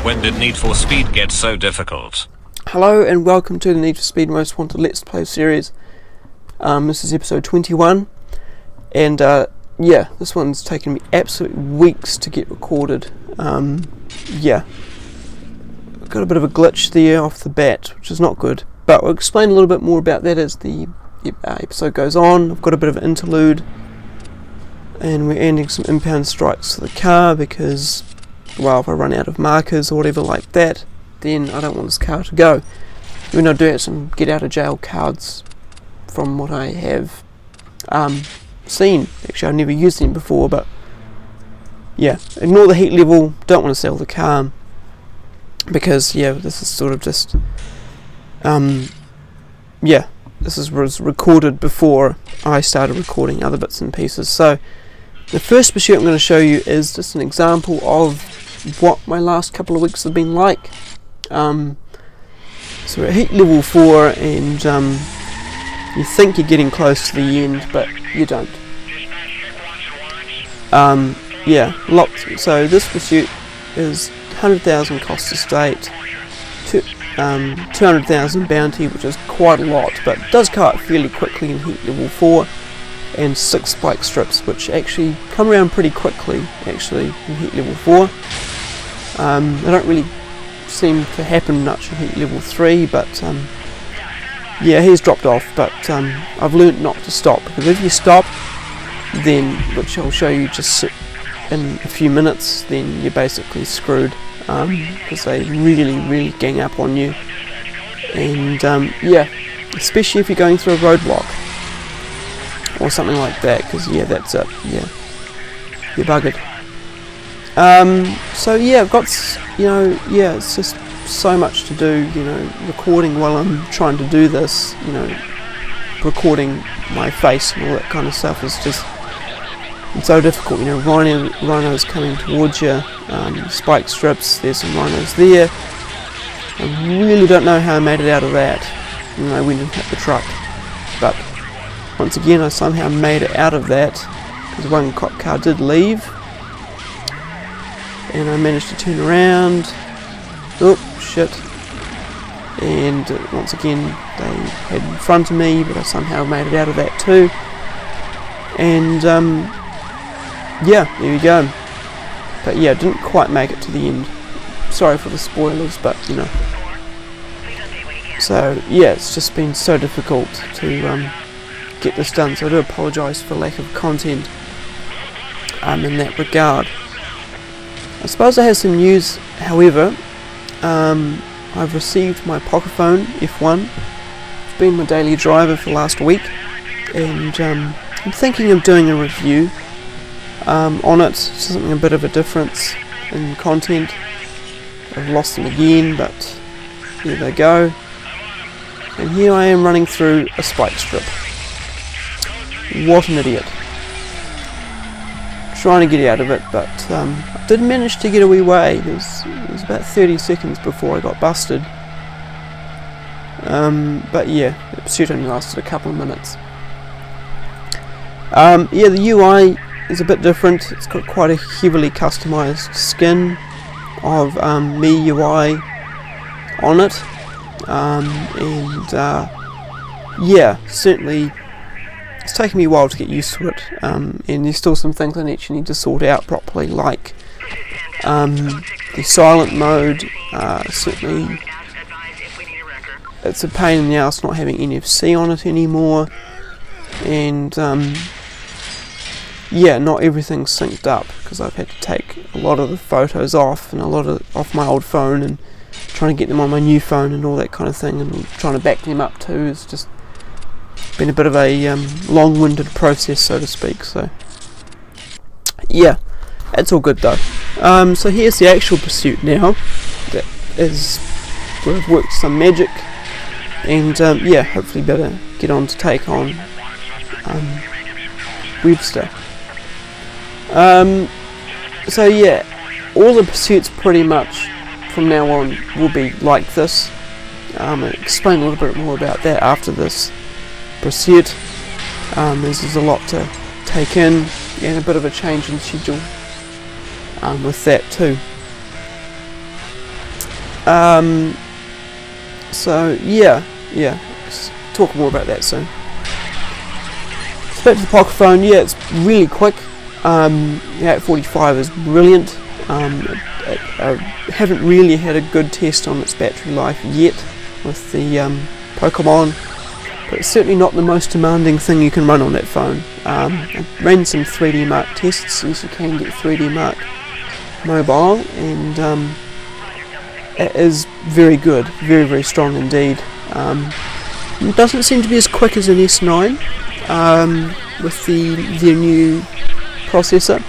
When did Need for Speed get so difficult? Hello and welcome to the Need for Speed Most Wanted Let's Play series. This is episode 21 and this one's taken me absolute weeks to get recorded. Got a bit of a glitch there off the bat, which is not good, but we'll explain a little bit more about that as the episode goes on. I've got a bit of an interlude and we're ending some impound strikes to the car because, well, if I run out of markers or whatever like that, then I don't want this car to go. We're not doing some get out of jail cards from what I have seen. Actually, I've never used them before, but yeah, ignore the heat level, don't want to sell the car because this is sort of just this was recorded before I started recording other bits and pieces. So the first pursuit I'm going to show you is just an example of what my last couple of weeks have been like. So we're at heat level 4 and you think you're getting close to the end, but you don't. Lots. So this pursuit is 100,000 cost estate, 200,000 bounty, which is quite a lot, but it does go up fairly quickly in heat level 4, and 6 spike strips, which actually come around pretty quickly actually in heat level 4. They don't really seem to happen much in heat level 3, but he's dropped off, but I've learnt not to stop, because if you stop, then, which I'll show you just in a few minutes, then you're basically screwed, because they really gang up on you, and especially if you're going through a roadblock or something like that, because that's it, you're buggered. I've got, it's just so much to do, recording while I'm trying to do this, recording my face and all that kind of stuff is just, it's so difficult, rhinos coming towards you, spike strips, there's some rhinos there. I really don't know how I made it out of that, I went and hit the truck, but once again I somehow made it out of that, because one cop car did leave, and I managed to turn around, and once again they had in front of me, but I somehow made it out of that too, and there we go. But didn't quite make it to the end. Sorry for the spoilers, but so it's just been so difficult to get this done, so I do apologise for lack of content in that regard. I suppose I have some news, however. I've received my pocket phone F1. It's been my daily driver for the last week, and I'm thinking of doing a review on it, something a bit of a difference in content. I've lost them again, but here they go. And here I am running through a spike strip. What an idiot. Trying to get out of it, but I did manage to get a wee way. It was about 30 seconds before I got busted. The pursuit only lasted a couple of minutes. The UI is a bit different. It's got quite a heavily customised skin of MIUI on it, certainly it's taken me a while to get used to it, and there's still some things I need to sort out properly, like the silent mode. Certainly it's a pain in the ass not having NFC on it anymore, and not everything's synced up, because I've had to take a lot of the photos off and a lot off my old phone and trying to get them on my new phone and all that kind of thing, and trying to back them up too. It's just been a bit of a long-winded process, so to speak. So it's all good though. So here's the actual pursuit now. That is where I've worked some magic, and hopefully better get on to take on Webster. All the pursuits pretty much from now on will be like this. I'll explain a little bit more about that after this pursuit. There's a lot to take in, and a bit of a change in schedule with that too. So yeah, let's talk more about that soon. So back to the pocket phone. Yeah, it's really quick. The 845 is brilliant. I haven't really had a good test on its battery life yet with the Pokemon, but it's certainly not the most demanding thing you can run on that phone. I ran some 3D Mark tests, as you can get 3D Mark mobile, and it is very good, very strong indeed. It doesn't seem to be as quick as an S9 with their new processor,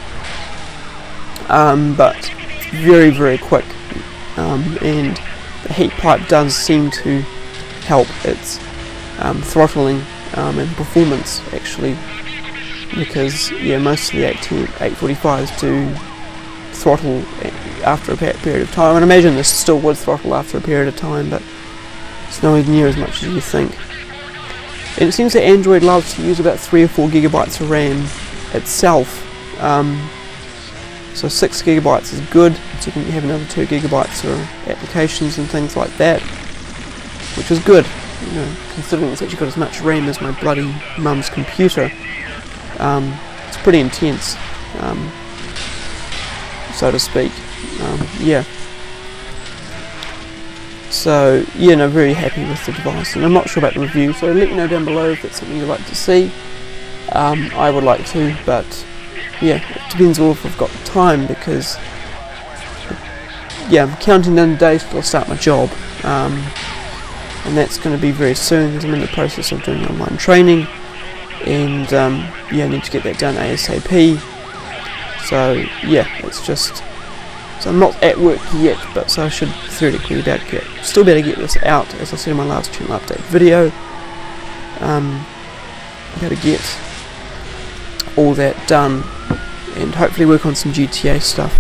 but very quick, and the heat pipe does seem to help its throttling and performance actually, because most of the 845s do throttle after a period of time, and I imagine this still would throttle after a period of time, but it's nowhere near as much as you think. And it seems that Android loves to use about 3 or 4 gigabytes of RAM itself, so 6 gigabytes is good, so you can have another 2 gigabytes for applications and things like that, which is good, considering it's actually got as much RAM as my bloody mum's computer. It's pretty intense, so to speak. So very happy with the device, and I'm not sure about the review, so let me know down below if that's something you'd like to see. I would like to, but it depends on if I've got time, because I'm counting down the days till I start my job, and that's going to be very soon, because I'm in the process of doing online training, and I need to get that done ASAP. So it's just, so I'm not at work yet, but so I should theoretically still better get this out, as I said in my last channel update video. Better get all that done, and hopefully work on some GTA stuff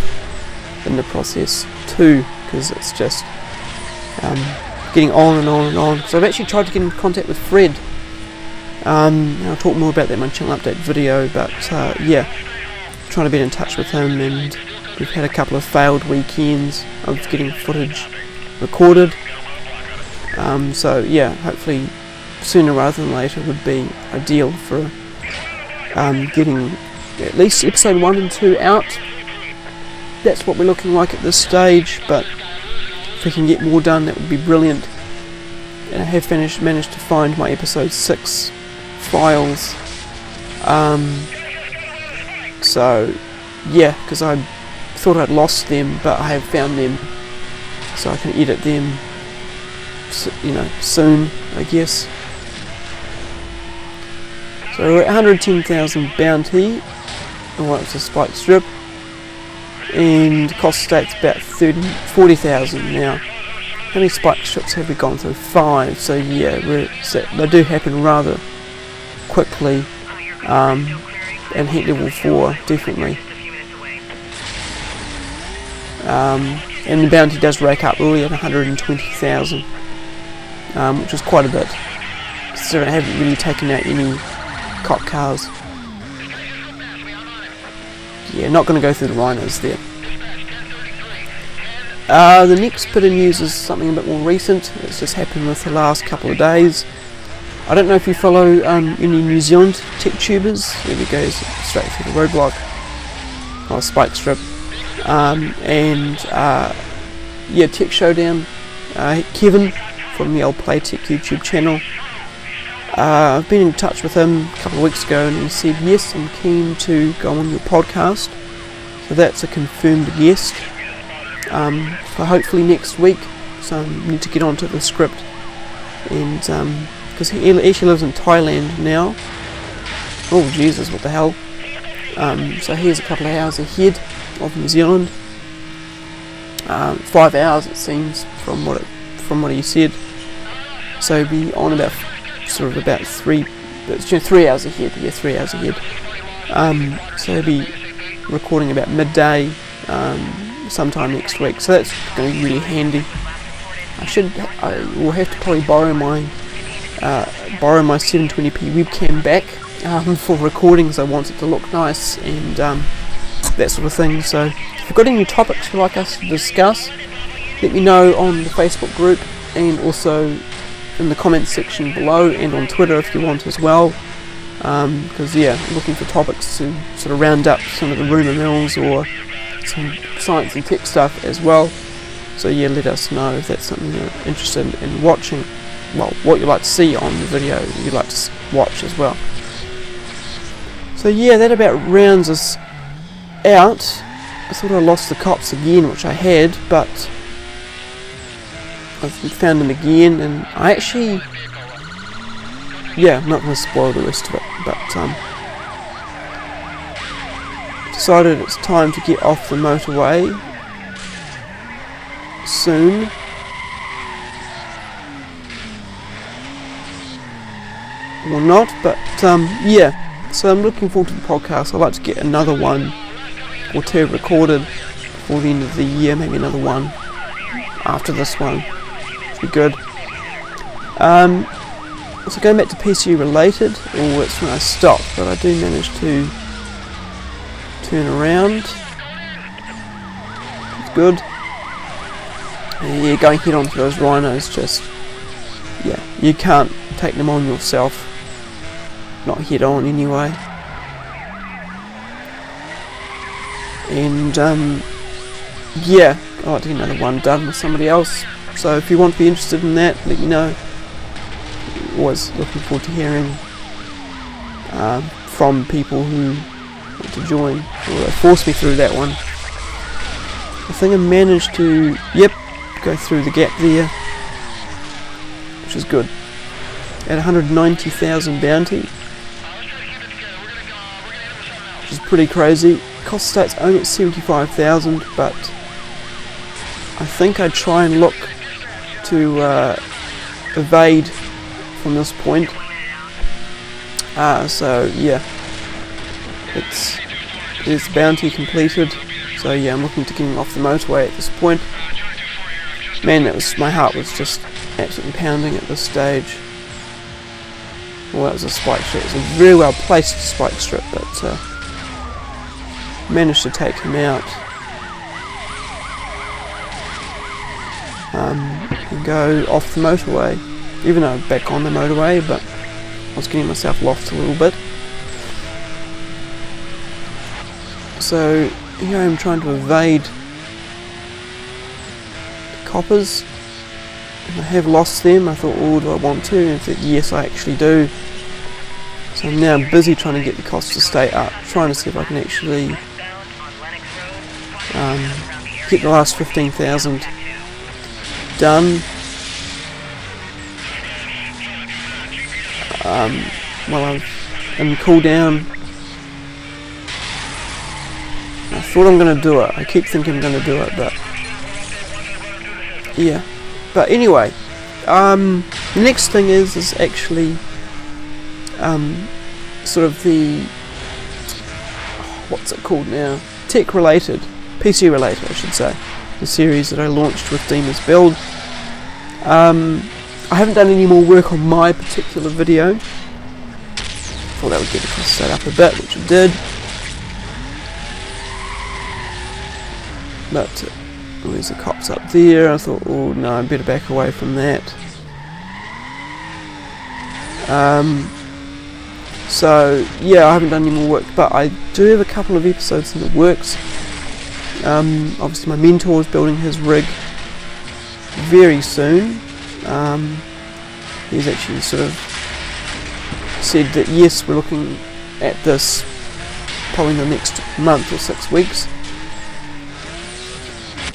in the process too, because it's just getting on and on. So I've actually tried to get in contact with Fred. I'll talk more about that in my channel update video, but trying to get in touch with him, and we've had a couple of failed weekends of getting footage recorded. So hopefully sooner rather than later would be ideal for getting at least episode 1 and 2 out. That's what we're looking like at this stage, but if we can get more done, that would be brilliant. And I have managed to find my episode 6 files, because I thought I'd lost them, but I have found them, so I can edit them soon, I guess. So we're at 110,000 bounty, and it's a spike strip, and cost state's about 40,000 now. How many spike strips have we gone through? 5, so they do happen rather quickly, and heat level 4 definitely. And the bounty does rake up really at 120,000, which is quite a bit, considering I haven't really taken out any cop cars. Not going to go through the rhinos there. The next bit of news is something a bit more recent. It's just happened with the last couple of days. I don't know if you follow any New Zealand tech tubers. There we go, straight through the roadblock, or spike strip. Tech Showdown, Kevin from the old Playtech YouTube channel. I've been in touch with him a couple of weeks ago, and he said, yes, I'm keen to go on your podcast. So that's a confirmed guest for hopefully next week. So I need to get onto the script, and because he actually lives in Thailand now. Oh Jesus, what the hell. So he's a couple of hours ahead of New Zealand. 5 hours it seems from what he said. So he'll be on about 3 hours ahead. 3 hours ahead. So he'll be recording about midday sometime next week. So that's going to be really handy. I will have to probably borrow my 720p webcam back for recordings. I want it to look nice and that sort of thing. So if you've got any topics you'd like us to discuss, let me know on the Facebook group, and also in the comments section below, and on Twitter if you want as well, because I'm looking for topics to sort of round up some of the rumour mills or some science and tech stuff as well. So let us know if that's something you're interested in watching, well, what you'd like to see on the video you'd like to watch as well. So that about rounds us out. I thought I lost the cops again, which I had, but I've found them again, and I actually, I'm not going to spoil the rest of it, but decided it's time to get off the motorway soon. Or not, but so I'm looking forward to the podcast. I'd like to get another one or two recorded before the end of the year, maybe another one after this one, which would be good. So going back to PC related, it's when I stopped, but I do manage to turn around. It's good. Going head on to those rhinos, just you can't take them on yourself, not head on anyway. And I'd like to get another one done with somebody else, so if you want to be interested in that, let me know. Always looking forward to hearing from people who want to join, or they forced me through that one. I think I managed to go through the gap there, which is good, at 190,000 bounty, which is pretty crazy. Cost state's only at 75,000, but I think I'd try and look to evade from this point. It's bounty completed. So I'm looking to getting off the motorway at this point. Man, my heart was just absolutely pounding at this stage. Well, that was a spike strip. It was a very well placed spike strip, but managed to take him out. And go off the motorway, even though I'm back on the motorway, but I was getting myself lost a little bit. So here I'm trying to evade the coppers. I have lost them. I thought, do I want to? And I said, yes, I actually do. So I'm now busy trying to get the cost to stay up, trying to see if I can actually get the last 15,000 done. While I'm in cool down. I thought I'm going to do it. I keep thinking I'm going to do it, but But anyway, the next thing is actually sort of the, what's it called now? Tech related, PC related, I should say. The series that I launched with Demon's Build. I haven't done any more work on my particular video. Thought that would get the cost set up a bit, which it did. But there's the cops up there. I thought, no, I better back away from that. So I haven't done any more work, but I do have a couple of episodes in the works. Obviously my mentor is building his rig very soon. He's actually sort of said that yes, we're looking at this probably in the next month or 6 weeks.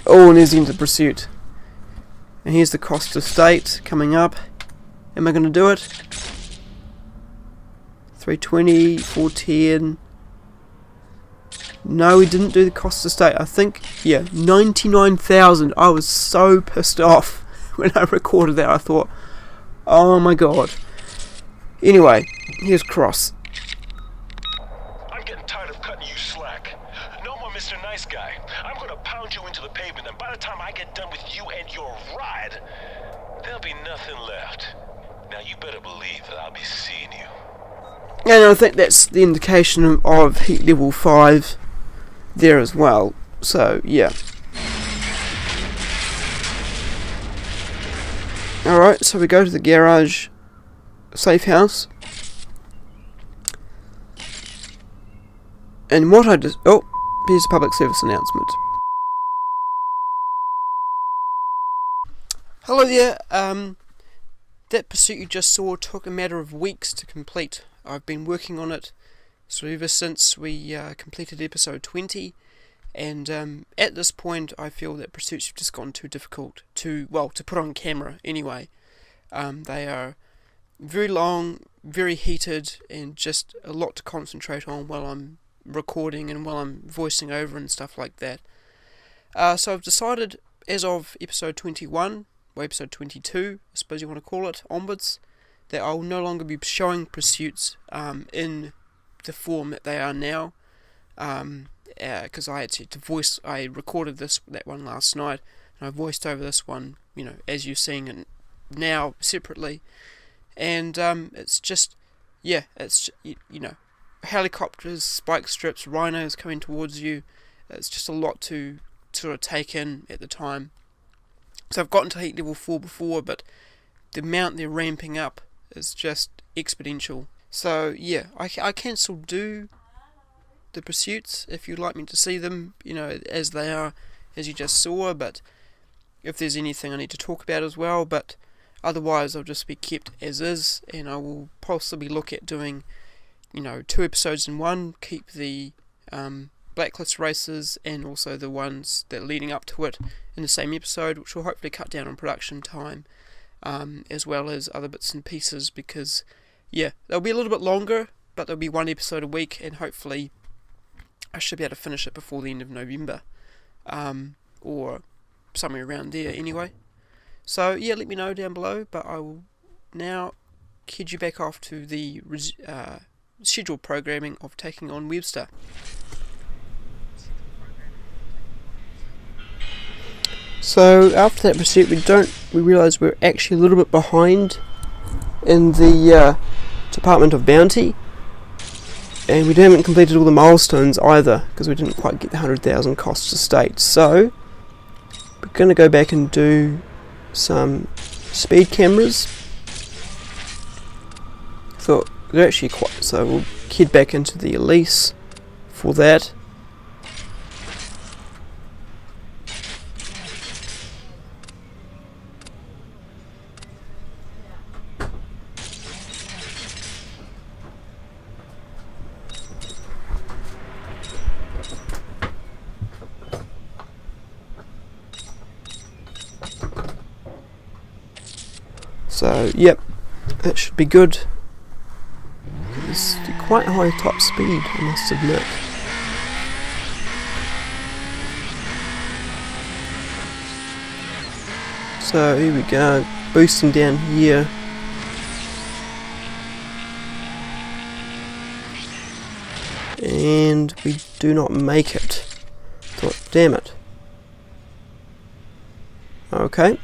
And there's the end of pursuit. And here's the cost of state coming up. Am I going to do it? 320, 410. No, we didn't do the cost of state. I think, 99,000. I was so pissed off when I recorded that. I thought, oh my god. Anyway, here's Cross. I'm getting tired of cutting you slack. No more Mr. Nice Guy. I'm gonna pound you into the pavement, and by the time I get done with you and your ride, there'll be nothing left. Now you better believe that I'll be seeing you. And I think that's the indication of heat level 5 there as well. So, Alright, so we go to the garage safe house. And what I just... Oh, here's a public service announcement. Hello there, that pursuit you just saw took a matter of weeks to complete. I've been working on it so ever since we completed episode 20, and at this point I feel that pursuits have just gotten too difficult to put on camera anyway. They are very long, very heated, and just a lot to concentrate on while I'm recording and while I'm voicing over and stuff like that. So I've decided, as of episode 21, or episode 22, I suppose you want to call it, onwards, that I will no longer be showing pursuits in the form that they are now, because I had to voice. I recorded that one last night, and I voiced over this one, as you're seeing it now separately, and it's just, it's helicopters, spike strips, rhinos coming towards you. It's just a lot to sort of take in at the time. So I've gotten to heat level 4 before, but the amount they're ramping up is just exponential. So yeah, I can still do the pursuits if you'd like me to see them, as they are, as you just saw, but if there's anything I need to talk about as well, but otherwise I'll just be kept as is, and I will possibly look at doing 2 episodes in one, keep the blacklist races and also the ones that are leading up to it in the same episode, which will hopefully cut down on production time, as well as other bits and pieces, because they'll be a little bit longer, but there'll be 1 episode a week, and hopefully I should be able to finish it before the end of November, or somewhere around there anyway. So let me know down below, but I will now head you back off to the scheduled programming of taking on Webster. So after that pursuit, we realise we're actually a little bit behind in the Department of Bounty, and we haven't completed all the milestones either, because we didn't quite get the 100,000 cost to state. So we're going to go back and do some speed cameras. Thought they're actually so we'll head back into the Elise for that. So that should be good. It's quite high top speed, I must admit. So here we go, boosting down here. And we do not make it. Thought, damn it. Okay.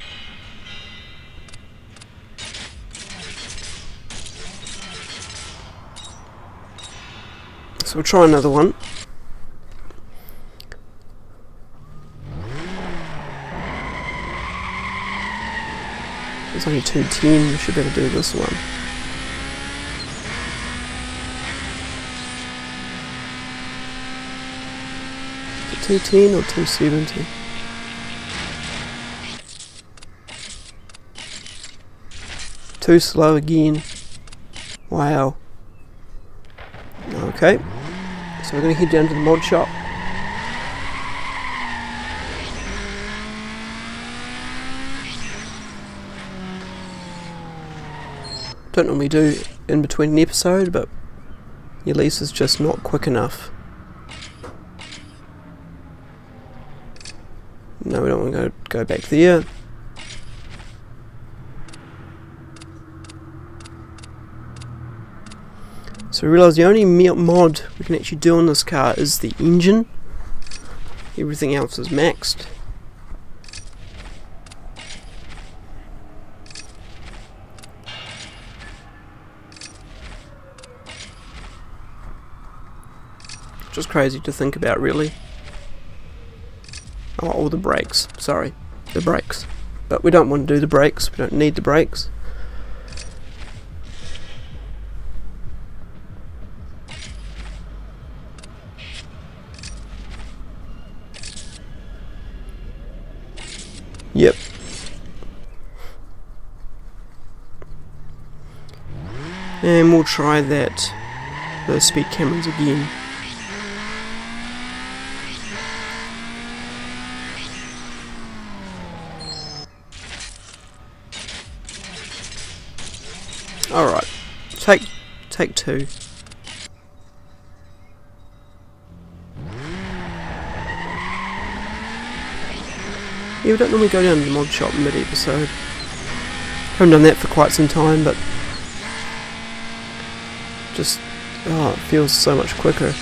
So we'll try another one. It's only 210, we should be able to do this one. Is it 210 or 270? Too slow again. Wow. Okay. So we're going to head down to the mod shop. Don't normally do in between an episode, but Elise is just not quick enough. No, we don't want to go back there. So we realise the only mod we can actually do on this car is the engine. Everything else is maxed. Just crazy to think about, really. Oh, all the brakes. Sorry, the brakes. but we don't want to do the brakes, we don't need the brakes. Yep. And we'll try those speed cameras again. Alright, take two. Yeah, we don't normally go down to the mod shop mid-episode. Haven't done that for quite some time, but just, it feels so much quicker.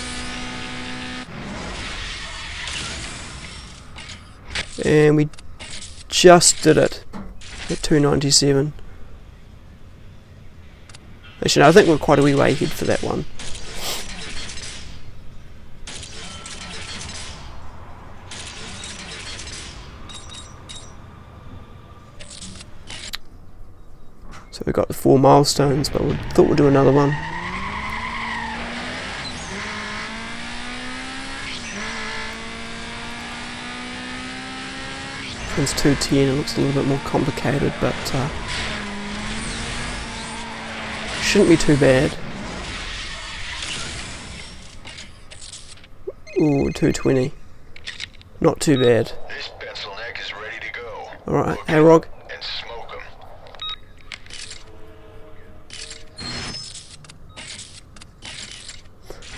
And we just did it at 297. Actually, no, I think we're quite a wee way ahead for that one. So we got the 4 milestones, but we thought we'd do another one. It's 210, it looks a little bit more complicated, but shouldn't be too bad. Ooh, 220. Not too bad. This pencil neck is ready to go. Alright, hey Rog. And smoke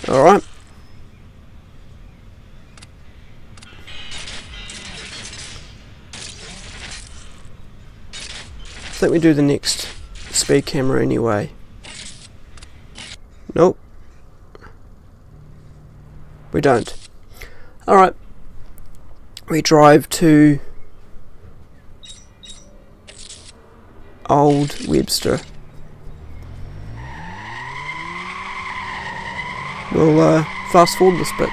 'em. Alright. I think we do the next speed camera anyway. Nope. We don't. Alright. We drive to Old Webster. We'll fast forward this bit.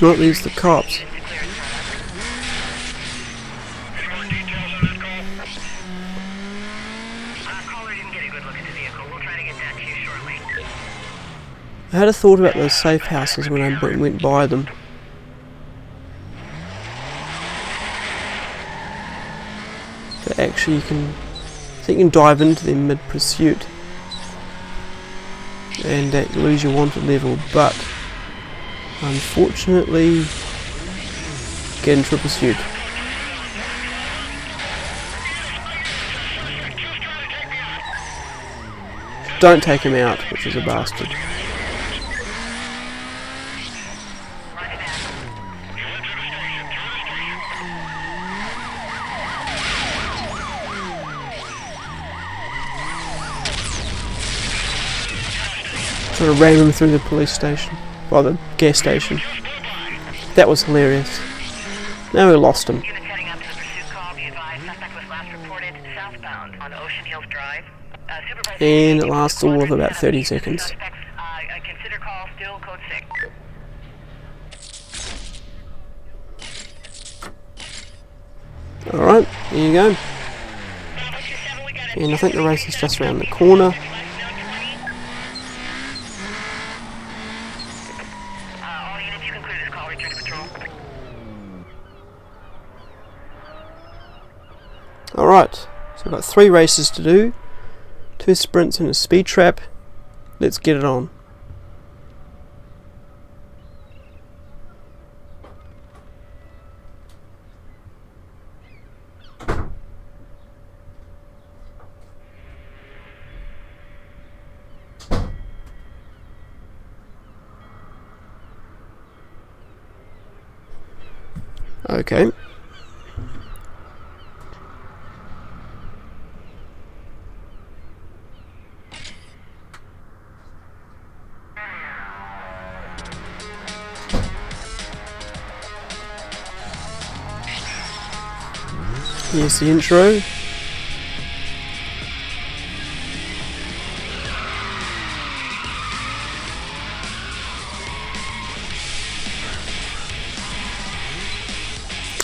Not these the cops. I had a thought about those safe houses when I went by them. But actually I think you can dive into them mid-pursuit and lose your wanted level, but unfortunately get into a pursuit. Don't take him out, which is a bastard. Trying to ram him through the police station. Well, the gas station. That was hilarious. Now we lost him. And it lasts all of about 30 seconds. Alright, there you go. And I think the race is just around the corner. Alright, so we've got 3 races to do, 2 sprints and a speed trap. Let's get it on. Okay. Here's the intro.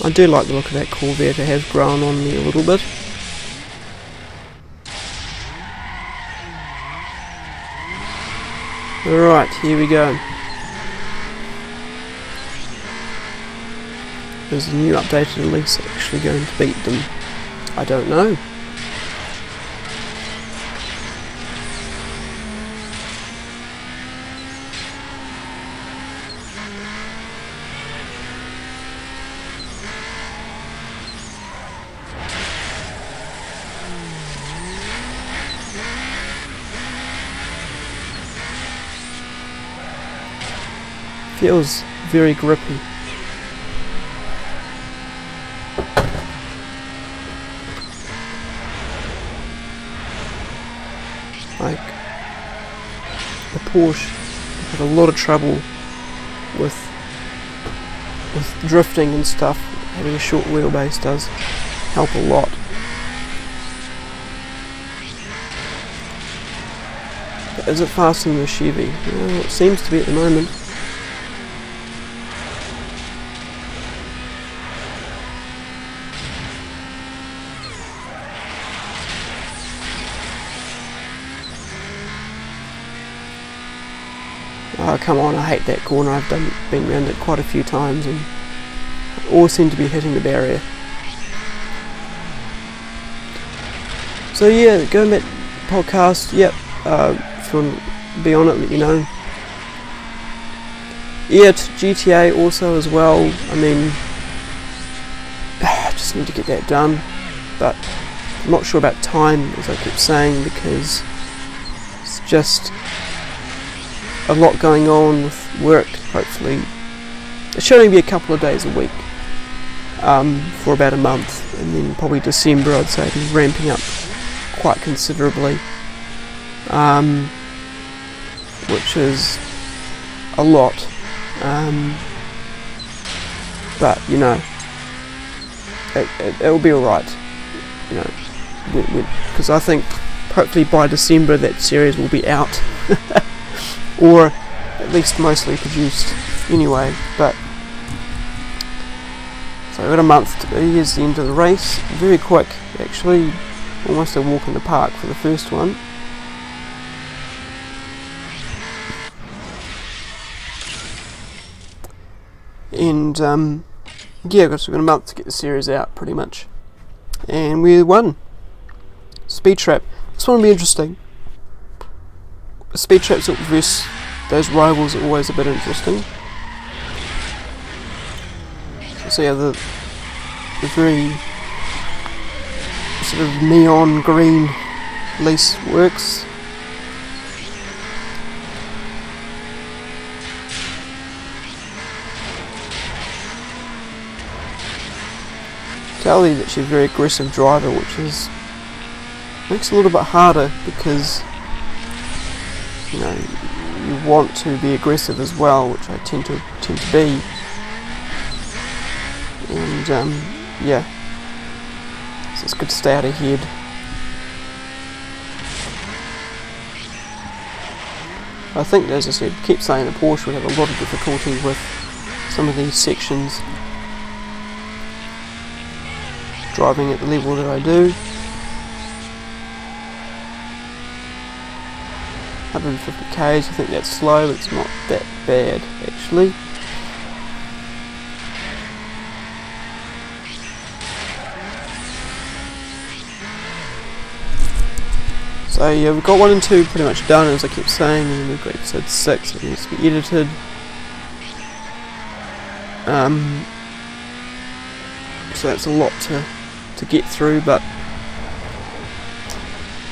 I do like the look of that Corvette. It has grown on me a little bit. Alright, here we go. Is the new updated Elise actually going to beat them? I don't know. Feels very grippy. Like the Porsche had a lot of trouble with drifting and stuff. Having a short wheelbase does help a lot. But is it faster than the Chevy? Well, it seems to be at the moment. Oh, come on, I hate that corner. I've been around it quite a few times and always seem to be hitting the barrier. So yeah, going back to the podcast, yep, if you want to be on it, let me know. Yeah, GTA also as well. I mean, I just need to get that done, but I'm not sure about time, as I keep saying, because it's just a lot going on with work. Hopefully it should only be a couple of days a week for about a month, and then probably December I'd say be ramping up quite considerably, which is a lot, but you know, it'll be alright, you know, because I think hopefully by December that series will be out or at least mostly produced anyway. But so I've got a month. Here's the end of the race. Very quick, actually, almost a walk in the park for the first one. And yeah, I've got a month to get the series out, pretty much. And we won. Speed Trap. This one will be interesting. Speed Traps versus those rivals are always a bit interesting. So yeah, the very sort of neon green Elise works. Kelly that she's a very aggressive driver, which makes it a little bit harder because you know you want to be aggressive as well, which I tend to be, and yeah, so it's good to stay out ahead. I think, as I said, keep saying the Porsche would have a lot of difficulty with some of these sections, driving at the level that I do. 150 k's, I think that's slow, but it's not that bad actually. So yeah, we've got 1 and 2 pretty much done, as I kept saying, and we've got episode 6 that needs to be edited. So that's a lot to get through, but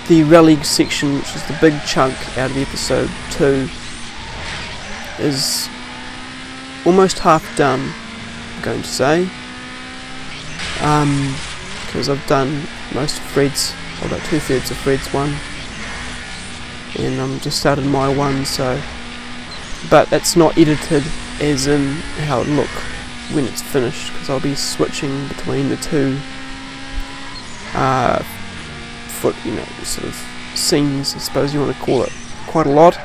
the rally section, which is the big chunk out of episode 2, is almost half done, I'm going to say. because I've done most of Fred's, about 2/3 of Fred's one, and I'm just started my one, so, but that's not edited as in how it look when it's finished, because I'll be switching between the two sort of scenes, I suppose you want to call it, quite a lot.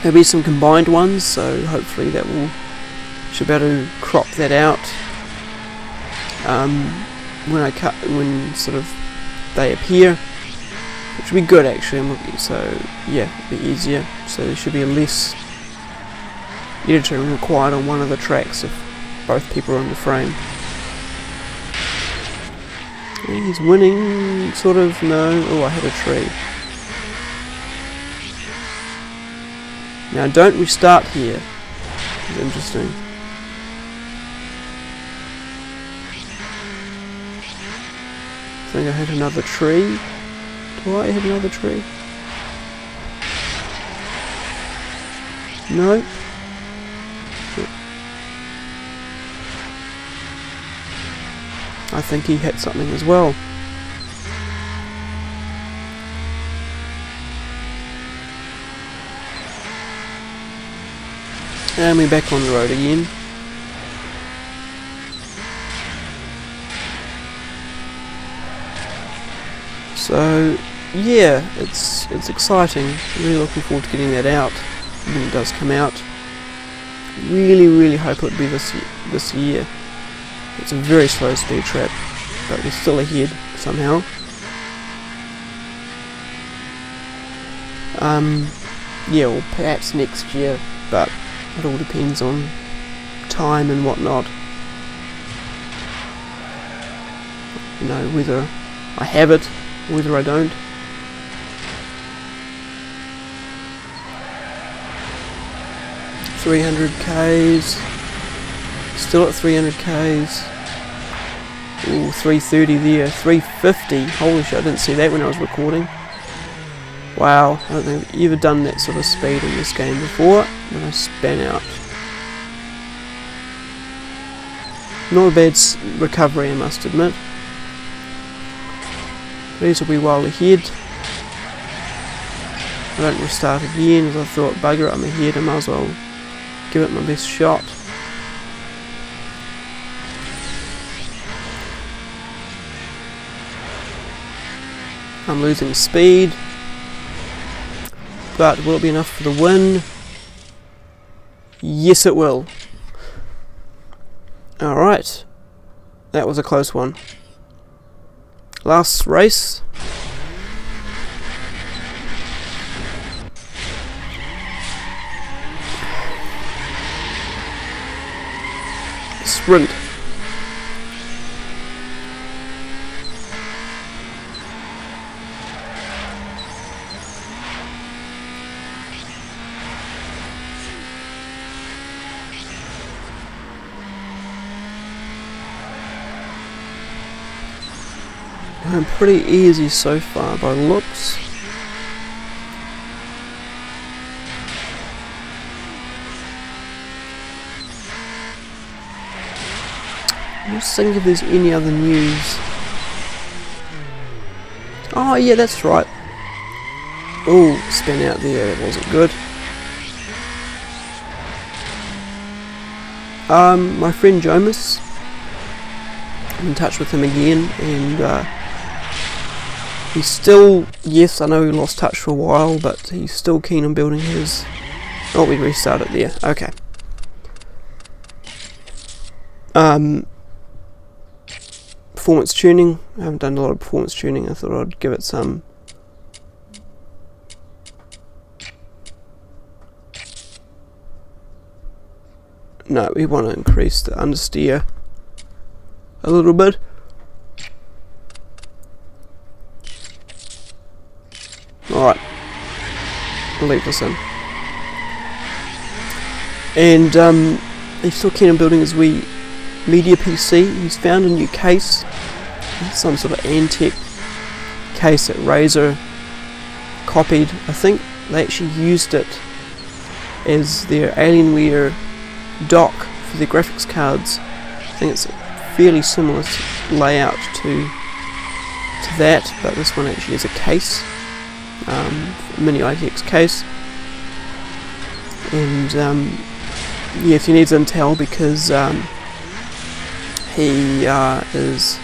There'll be some combined ones, so hopefully that should be able to crop that out when sort of they appear, which will be good actually. So yeah, it'll be easier. So there should be less editing required on one of the tracks if both people are in the frame. He's winning, sort of, no. Oh, I hit a tree. Now don't restart here. It's interesting. I think I hit another tree. Do I hit another tree? No. I think he hit something as well. And we're back on the road again. So yeah, it's exciting. Really looking forward to getting that out when it does come out. Really hope it would be this year. It's a very slow speed trap, but we're still ahead somehow. Yeah, or perhaps next year, but it all depends on time and whatnot. You know, whether I have it, whether I don't. $300Ks. Still at 300Ks. Ooh, 330 there. 350. Holy shit, I didn't see that when I was recording. Wow, I don't think I've ever done that sort of speed in this game before when I span out. Not a bad recovery, I must admit. These will be well ahead. I don't restart again, as I thought, bugger it, I'm ahead, I might as well give it my best shot. I'm losing speed, but will it be enough for the win? Yes, it will. Alright, that was a close one. Last race. Sprint. I'm pretty easy so far by looks. I'm just thinking if there's any other news. Oh yeah, that's right. Oh, spin out there, that wasn't good. My friend Jomas, I'm in touch with him again, and he's still, yes, I know he lost touch for a while, but he's still keen on building his... Oh, we restarted there, okay. Performance tuning, I haven't done a lot of performance tuning, I thought I'd give it some... No, we want to increase the understeer a little bit. Alright, I'll leave this in. And he's still keen on building his wee media PC. He's found a new case, some sort of Antec case that Razer copied. I think they actually used it as their Alienware dock for their graphics cards. I think it's fairly similar layout to that, but this one actually is a case, mini ITX case, and yes, he needs Intel because he is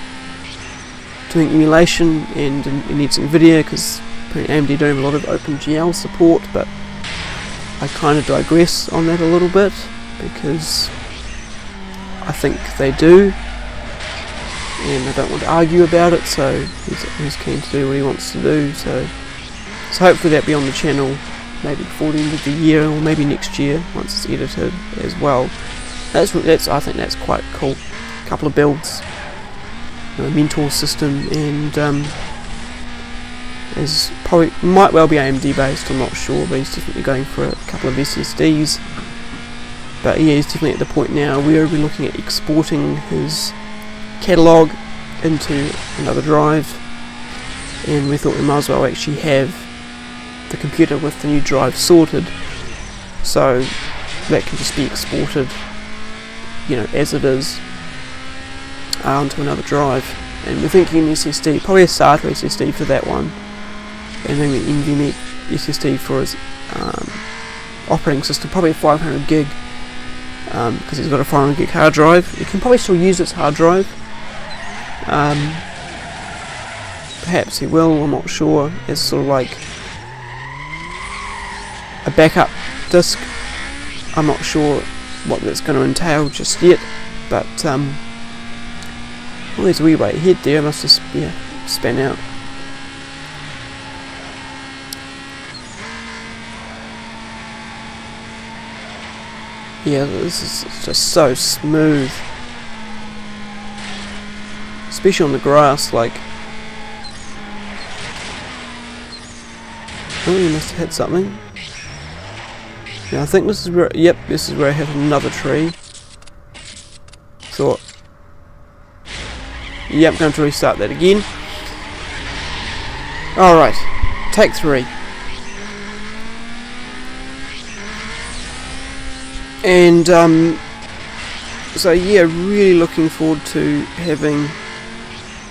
doing emulation and he needs NVIDIA because AMD don't have a lot of OpenGL support, but I kind of digress on that a little bit because I think they do, and I don't want to argue about it, so he's keen to do what he wants to do, so hopefully that'll be on the channel maybe before the end of the year, or maybe next year once it's edited as well. I think that's quite cool. A couple of builds, a mentor system, and is probably might well be AMD based, I'm not sure, but he's definitely going for a couple of SSDs. But yeah, he's definitely at the point now where we're looking at exporting his catalogue into another drive, and we thought we might as well actually have the computer with the new drive sorted, so that can just be exported, you know, as it is, onto another drive. And we're thinking an SSD, probably a SATA SSD for that one, and then an NVMe SSD for his operating system, probably a 500 gig, because he's got a 500 gig hard drive. He can probably still use this hard drive. Perhaps he will, I'm not sure, as sort of like a backup disk. I'm not sure what that's going to entail just yet, but oh, there's a wee way ahead there, must just span out. Yeah, this is just so smooth, especially on the grass. Like, oh, you must have hit something. Yeah, I think this is where, yep, this is where I hit another tree. Thought, yep, going to restart that again. Alright, take 3. And so yeah, really looking forward to having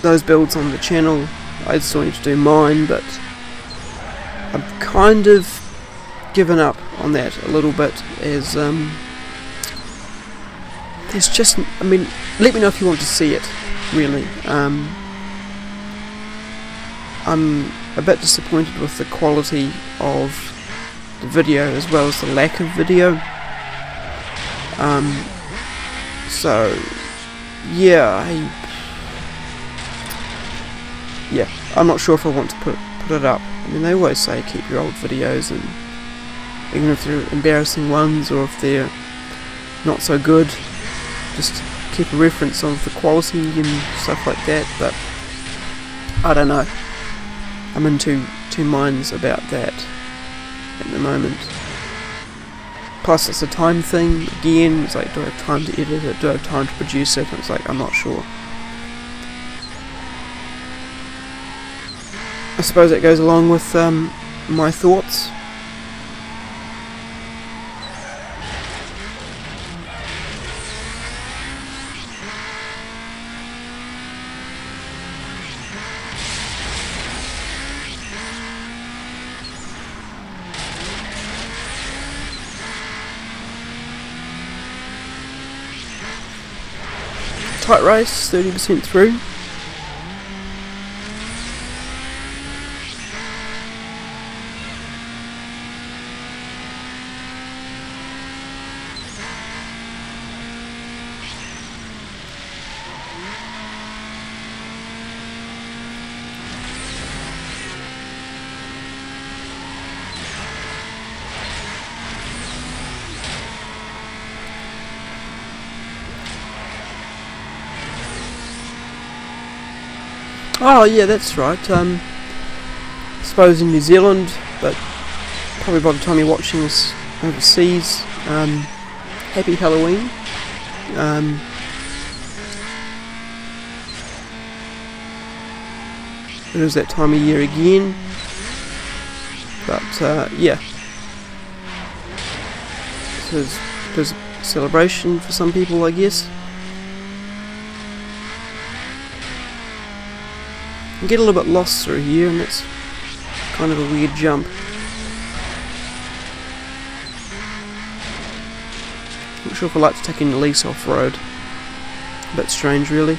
those builds on the channel. I still need to do mine, but I've kind of given up on that a little bit, as there's just, I mean, let me know if you want to see it, really. I'm a bit disappointed with the quality of the video as well as the lack of video. So yeah, I'm not sure if I want to put it up. I mean, they always say keep your old videos, and even if they're embarrassing ones or if they're not so good, just keep a reference of the quality and stuff like that. But I don't know, I'm in two minds about that at the moment. Plus it's a time thing again. It's like, do I have time to edit it? Do I have time to produce it? And it's like, I'm not sure. I suppose that goes along with my thoughts. Tight race, 30% through. Oh yeah, that's right. I suppose in New Zealand, but probably by the time you're watching this overseas, happy Halloween. It is that time of year again, but yeah, it is a celebration for some people, I guess. I get a little bit lost through here, and that's kind of a weird jump. Not sure if I like to take an Elise off-road. A bit strange, really.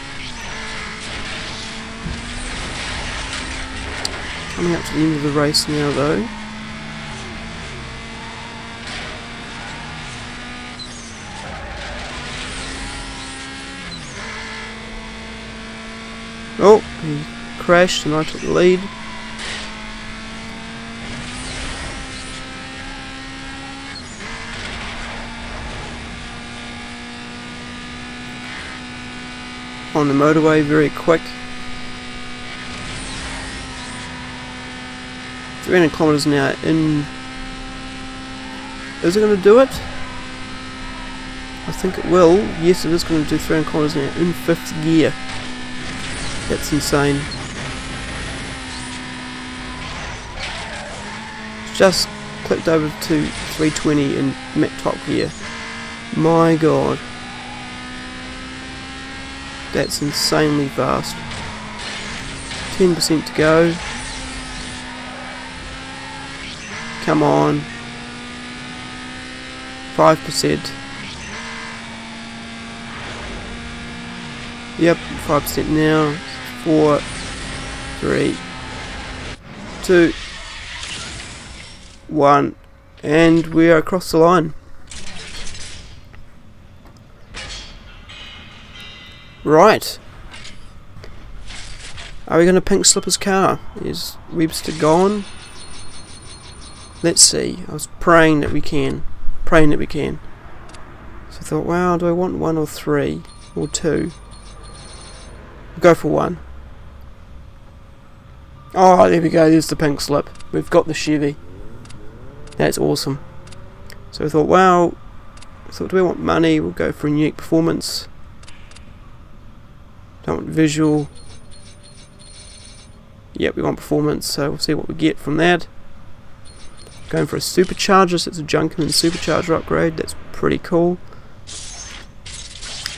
Coming up to the end of the race now, though. Oh, he crashed and I took the lead. On the motorway, very quick. 300 kilometers an hour in. Is it going to do it? I think it will. Yes, it is going to do 300 kilometers an hour in 5th gear. That's insane. Just clicked over to 320 in top gear. My god. That's insanely fast. 10% to go. Come on. 5%. Yep, 5% now. 4, 3, 2, 1, and we are across the line. Right. Are we going to pink slip his car? Is Webster gone? Let's see. I was praying that we can. So I thought, wow, do I want 1 or 3 or 2? Go for 1. Oh, there we go. There's the pink slip. We've got the Chevy. That's awesome. So I thought, wow. Do we want money? We'll go for a unique performance. Don't want visual. Yep, we want performance, so we'll see what we get from that. Going for a supercharger, so it's a Junkerman supercharger upgrade. That's pretty cool.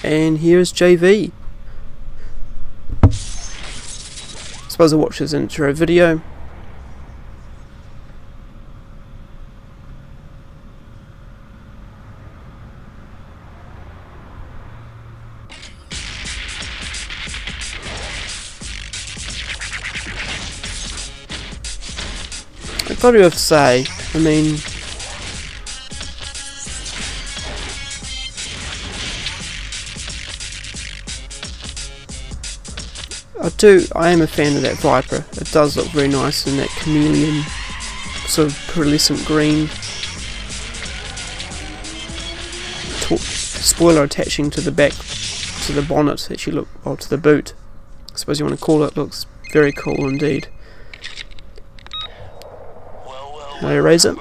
And here's JV. Suppose I'll watch this intro video. I've got to say, I mean, I am a fan of that Viper. It does look very nice in that chameleon sort of pearlescent green. Spoiler attaching to the back, to the bonnet, actually look, or to the boot, I suppose you want to call it, looks very cool indeed. Hello, Razor.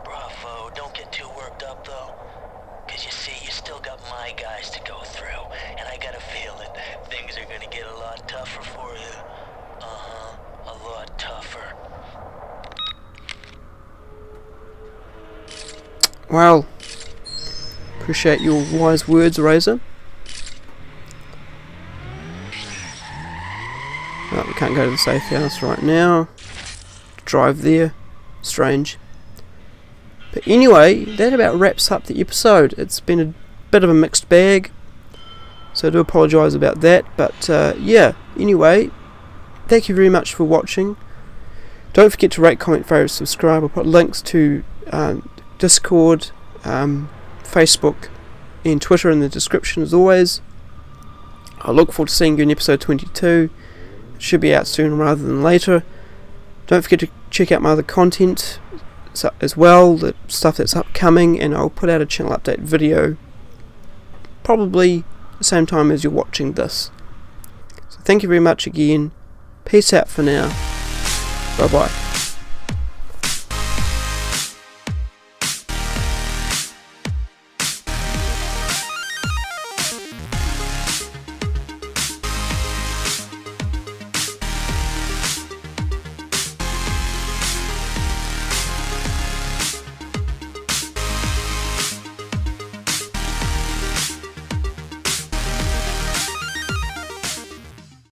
Bravo, don't get too worked up though. Cause you see, you still got my guys to go through, and I got a feeling things are gonna get a lot tougher for you. A lot tougher. Well, appreciate your wise words, Razor. Oh, we can't go to the safe house right now. Drive there. Strange. But anyway, that about wraps up the episode. It's been a bit of a mixed bag, so I do apologise about that. But yeah, anyway, thank you very much for watching. Don't forget to rate, comment, favourite, subscribe. I'll put links to Discord, Facebook and Twitter in the description as always. I look forward to seeing you in episode 22. It should be out soon rather than later. Don't forget to check out my other content as well, the stuff that's upcoming, and I'll put out a channel update video probably the same time as you're watching this. So thank you very much again. Peace out for now. Bye bye.